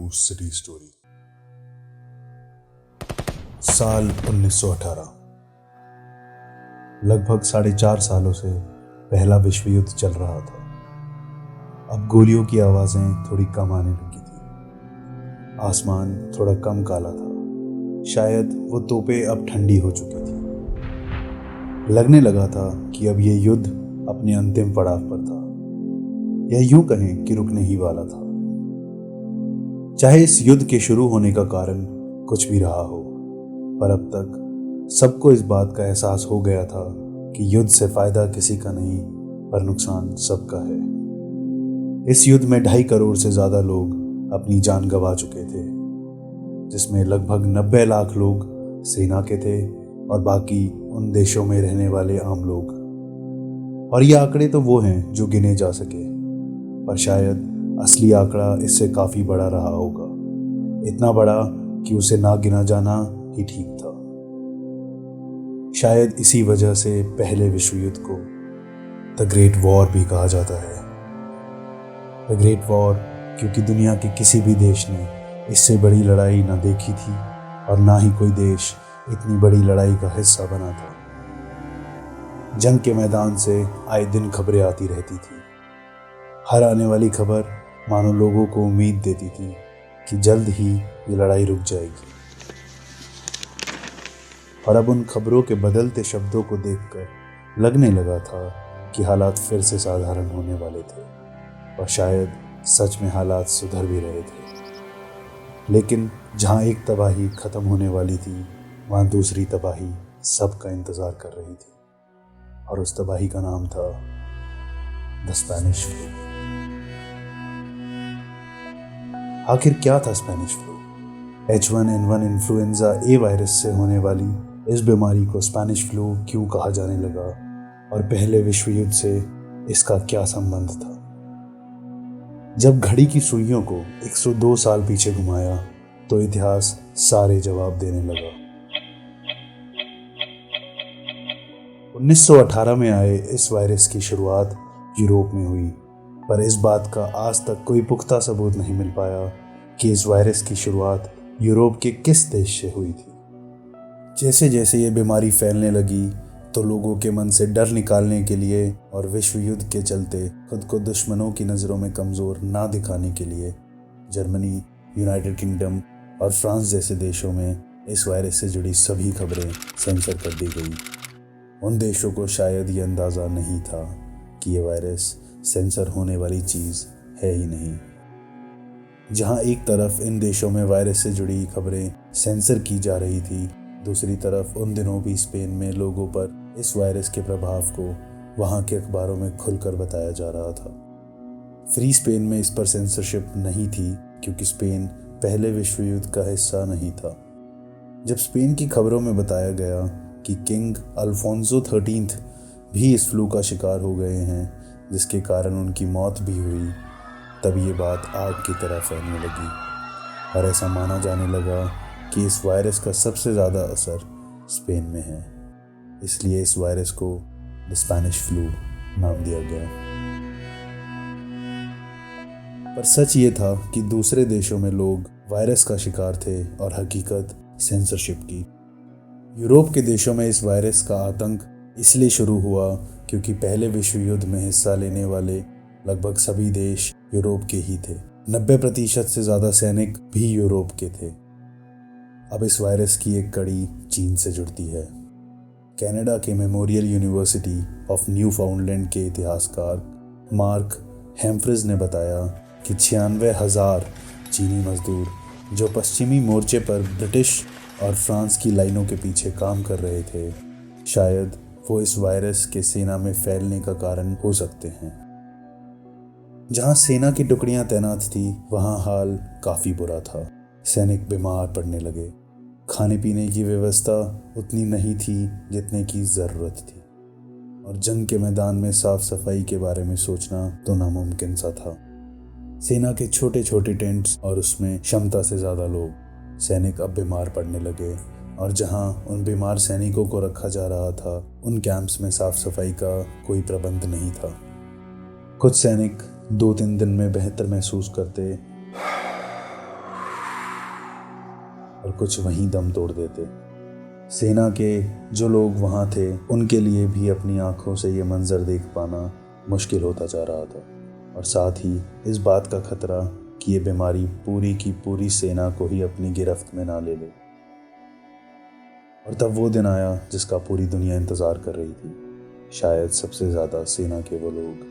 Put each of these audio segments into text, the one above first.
New city story. साल 1918। लगभग 4.5 सालों से पहला विश्व युद्ध चल रहा था। अब गोलियों की आवाजें थोड़ी कम आने लगी थी। आसमान थोड़ा कम काला था। शायद वो तोपें अब ठंडी हो चुकी थी। लगने लगा था कि अब ये युद्ध अपने अंतिम पड़ाव पर था, या यूं कहें कि रुकने ही वाला था। चाहे इस युद्ध के शुरू होने का कारण कुछ भी रहा हो, पर अब तक सबको इस बात का एहसास हो गया था कि युद्ध से फायदा किसी का नहीं, पर नुकसान सबका है। इस युद्ध में 2.5 करोड़ से ज्यादा लोग अपनी जान गंवा चुके थे, जिसमें लगभग 90 लाख लोग सेना के थे और बाकी उन देशों में रहने वाले आम लोग। और ये आंकड़े तो वो हैं जो गिने जा सके, पर शायद असली आंकड़ा इससे काफी बड़ा रहा होगा। इतना बड़ा कि उसे ना गिना जाना ही ठीक था। शायद इसी वजह से पहले विश्व युद्ध को द ग्रेट वॉर भी कहा जाता है। द ग्रेट वॉर क्योंकि दुनिया के किसी भी देश ने इससे बड़ी लड़ाई ना देखी थी और ना ही कोई देश इतनी बड़ी लड़ाई का हिस्सा बना था। जंग के मैदान से आए दिन खबरें आती रहती थी। हर आने वाली खबर मानो लोगों को उम्मीद देती थी कि जल्द ही ये लड़ाई रुक जाएगी। और अब उन खबरों के बदलते शब्दों को देखकर लगने लगा था कि हालात फिर से साधारण होने वाले थे, और शायद सच में हालात सुधर भी रहे थे। लेकिन जहां एक तबाही खत्म होने वाली थी, वहां दूसरी तबाही सबका इंतजार कर रही थी, और उस तबाही का नाम था द स्पेनिश फ्लू। आखिर क्या था स्पेनिश फ्लू? H1N1 इन्फ्लुएंजा ए वायरस से होने वाली इस बीमारी को स्पेनिश फ्लू क्यों कहा जाने लगा, और पहले विश्व युद्ध से इसका क्या संबंध था? जब घड़ी की सुइयों को 102 साल पीछे घुमाया तो इतिहास सारे जवाब देने लगा। 1918 में आए इस वायरस की शुरुआत यूरोप में हुई, पर इस बात का आज तक कोई पुख्ता सबूत नहीं मिल पाया कि इस वायरस की शुरुआत यूरोप के किस देश से हुई थी। जैसे जैसे ये बीमारी फैलने लगी तो लोगों के मन से डर निकालने के लिए और विश्व युद्ध के चलते खुद को दुश्मनों की नज़रों में कमज़ोर ना दिखाने के लिए जर्मनी, यूनाइटेड किंगडम और फ्रांस जैसे देशों में इस वायरस से जुड़ी सभी खबरें सेंसर कर दी गई। उन देशों को शायद ये अंदाज़ा नहीं था कि ये वायरस सेंसर होने वाली चीज़ है ही नहीं। जहां एक तरफ इन देशों में वायरस से जुड़ी खबरें सेंसर की जा रही थी, दूसरी तरफ उन दिनों भी स्पेन में लोगों पर इस वायरस के प्रभाव को वहां के अखबारों में खुलकर बताया जा रहा था। फ्री स्पेन में इस पर सेंसरशिप नहीं थी क्योंकि स्पेन पहले विश्व युद्ध का हिस्सा नहीं था। जब स्पेन की खबरों में बताया गया कि किंग अल्फोंसो 13 भी इस फ्लू का शिकार हो गए हैं, जिसके कारण उनकी मौत भी हुई, तब ये बात आग की तरह फैलने लगी और ऐसा माना जाने लगा कि इस वायरस का सबसे ज़्यादा असर स्पेन में है। इसलिए इस वायरस को द स्पेनिश फ्लू नाम दिया गया। पर सच ये था कि दूसरे देशों में लोग वायरस का शिकार थे और हकीकत सेंसरशिप की। यूरोप के देशों में इस वायरस का आतंक इसलिए शुरू हुआ क्योंकि पहले विश्व युद्ध में हिस्सा लेने वाले लगभग सभी देश यूरोप के ही थे। 90% से ज़्यादा सैनिक भी यूरोप के थे। अब इस वायरस की एक कड़ी चीन से जुड़ती है। कनाडा के मेमोरियल यूनिवर्सिटी ऑफ न्यू फाउंडलैंड के इतिहासकार मार्क हेम्फ्रिज ने बताया कि 96,000 चीनी मजदूर जो पश्चिमी मोर्चे पर ब्रिटिश और फ्रांस की लाइनों के पीछे काम कर रहे थे, शायद वो इस वायरस के सेना में फैलने का कारण हो सकते हैं। जहां सेना की टुकड़ियां तैनात थी, वहां हाल काफ़ी बुरा था। सैनिक बीमार पड़ने लगे। खाने पीने की व्यवस्था उतनी नहीं थी जितने की ज़रूरत थी, और जंग के मैदान में साफ सफाई के बारे में सोचना तो नामुमकिन सा था। सेना के छोटे छोटे टेंट्स और उसमें क्षमता से ज़्यादा लोग। सैनिक अब बीमार पड़ने लगे, और जहां उन बीमार सैनिकों को रखा जा रहा था, उन कैंप्स में साफ सफाई का कोई प्रबंध नहीं था। कुछ सैनिक 2-3 दिन में बेहतर महसूस करते और कुछ वहीं दम तोड़ देते। सेना के जो लोग वहाँ थे उनके लिए भी अपनी आंखों से ये मंजर देख पाना मुश्किल होता जा रहा था, और साथ ही इस बात का खतरा कि ये बीमारी पूरी की पूरी सेना को ही अपनी गिरफ्त में ना ले ले। और तब वो दिन आया जिसका पूरी दुनिया इंतज़ार कर रही थी, शायद सबसे ज़्यादा सेना के वो लोग।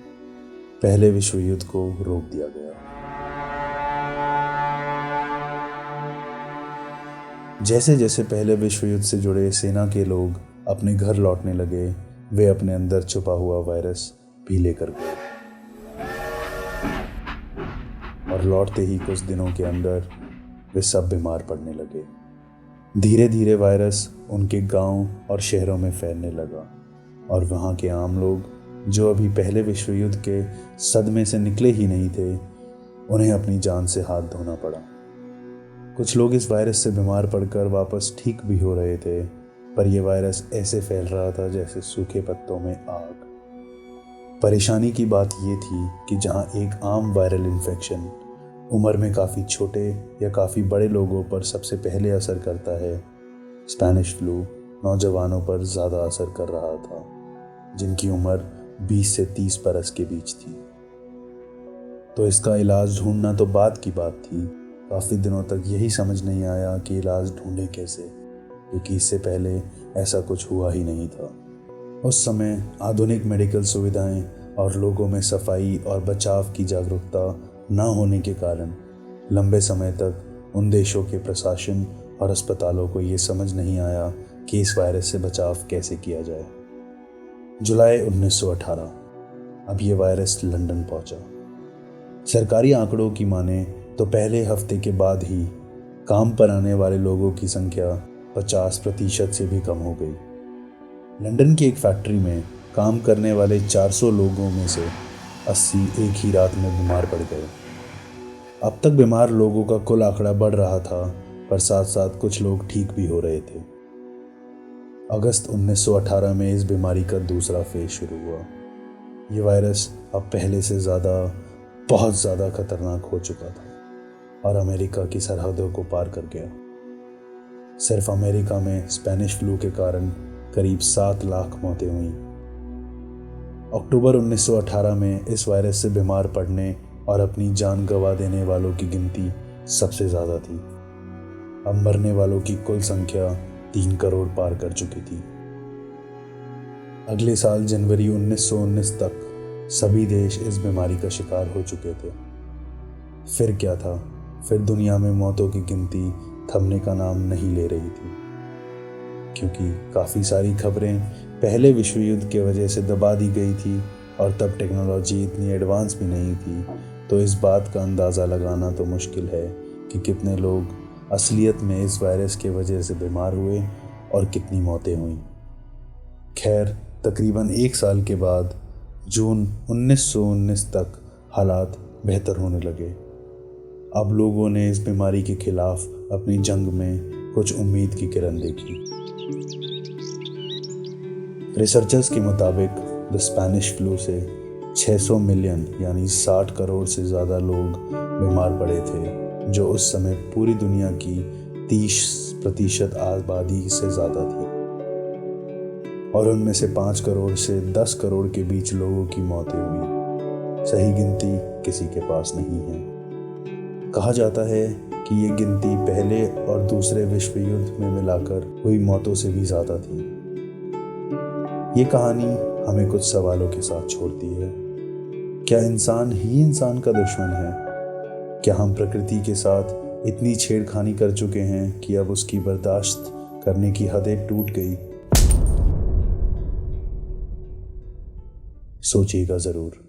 पहले विश्व युद्ध को रोक दिया गया। जैसे जैसे पहले विश्व युद्ध से जुड़े सेना के लोग अपने घर लौटने लगे, वे अपने अंदर छुपा हुआ वायरस भी लेकर गए, और लौटते ही कुछ दिनों के अंदर वे सब बीमार पड़ने लगे। धीरे धीरे वायरस उनके गांव और शहरों में फैलने लगा, और वहाँ के आम लोग जो अभी पहले विश्व युद्ध के सदमे से निकले ही नहीं थे, उन्हें अपनी जान से हाथ धोना पड़ा। कुछ लोग इस वायरस से बीमार पड़कर वापस ठीक भी हो रहे थे, पर यह वायरस ऐसे फैल रहा था जैसे सूखे पत्तों में आग। परेशानी की बात यह थी कि जहां एक आम वायरल इन्फेक्शन उम्र में काफ़ी छोटे या काफ़ी बड़े लोगों पर सबसे पहले असर करता है, स्पेनिश फ्लू नौजवानों पर ज़्यादा असर कर रहा था, जिनकी उम्र 20 से 30 बरस के बीच थी। तो इसका इलाज ढूंढना तो बात की बात थी। काफ़ी दिनों तक यही समझ नहीं आया कि इलाज ढूंढे कैसे, क्योंकि इससे पहले ऐसा कुछ हुआ ही नहीं था। उस समय आधुनिक मेडिकल सुविधाएं और लोगों में सफाई और बचाव की जागरूकता न होने के कारण लंबे समय तक उन देशों के प्रशासन और अस्पतालों को ये समझ नहीं आया कि इस वायरस से बचाव कैसे किया जाए। जुलाई 1918, अब ये वायरस लंदन पहुंचा। सरकारी आंकड़ों की माने तो पहले हफ्ते के बाद ही काम पर आने वाले लोगों की संख्या 50% से भी कम हो गई। लंदन की एक फैक्ट्री में काम करने वाले 400 लोगों में से 80 एक ही रात में बीमार पड़ गए। अब तक बीमार लोगों का कुल आंकड़ा बढ़ रहा था, पर साथ साथ कुछ लोग ठीक भी हो रहे थे। अगस्त 1918 में इस बीमारी का दूसरा फेज शुरू हुआ। ये वायरस अब पहले से बहुत ज़्यादा खतरनाक हो चुका था और अमेरिका की सरहदों को पार कर गया। सिर्फ अमेरिका में स्पेनिश फ्लू के कारण करीब 7 लाख मौतें हुईं। अक्टूबर 1918 में इस वायरस से बीमार पड़ने और अपनी जान गंवा देने वालों की गिनती सबसे ज़्यादा थी। अब मरने वालों की कुल संख्या 3 करोड़ पार कर चुकी थी। अगले साल जनवरी 1919 तक सभी देश इस बीमारी का शिकार हो चुके थे। फिर क्या था? फिर दुनिया में मौतों की गिनती थमने का नाम नहीं ले रही थी, क्योंकि काफ़ी सारी खबरें पहले विश्व युद्ध के वजह से दबा दी गई थी, और तब टेक्नोलॉजी इतनी एडवांस भी नहीं थी। तो इस बात का अंदाज़ा लगाना तो मुश्किल है कि कितने लोग असलियत में इस वायरस के वजह से बीमार हुए और कितनी मौतें हुईं। खैर, तकरीबन 1 साल के बाद जून 1919 तक हालात बेहतर होने लगे। अब लोगों ने इस बीमारी के खिलाफ अपनी जंग में कुछ उम्मीद की किरण देखी। रिसर्चर्स के मुताबिक द स्पेनिश फ्लू से 600 मिलियन यानी 60 करोड़ से ज़्यादा लोग बीमार पड़े थे, जो उस समय पूरी दुनिया की 30% आबादी से ज़्यादा थी, और उनमें से 5 करोड़ से 10 करोड़ के बीच लोगों की मौतें हुई। सही गिनती किसी के पास नहीं है। कहा जाता है कि ये गिनती पहले और दूसरे विश्व युद्ध में मिलाकर हुई मौतों से भी ज़्यादा थी। ये कहानी हमें कुछ सवालों के साथ छोड़ती है। क्या इंसान ही इंसान का दुश्मन है? क्या हम प्रकृति के साथ इतनी छेड़खानी कर चुके हैं कि अब उसकी बर्दाश्त करने की हदें टूट गई? सोचिएगा ज़रूर।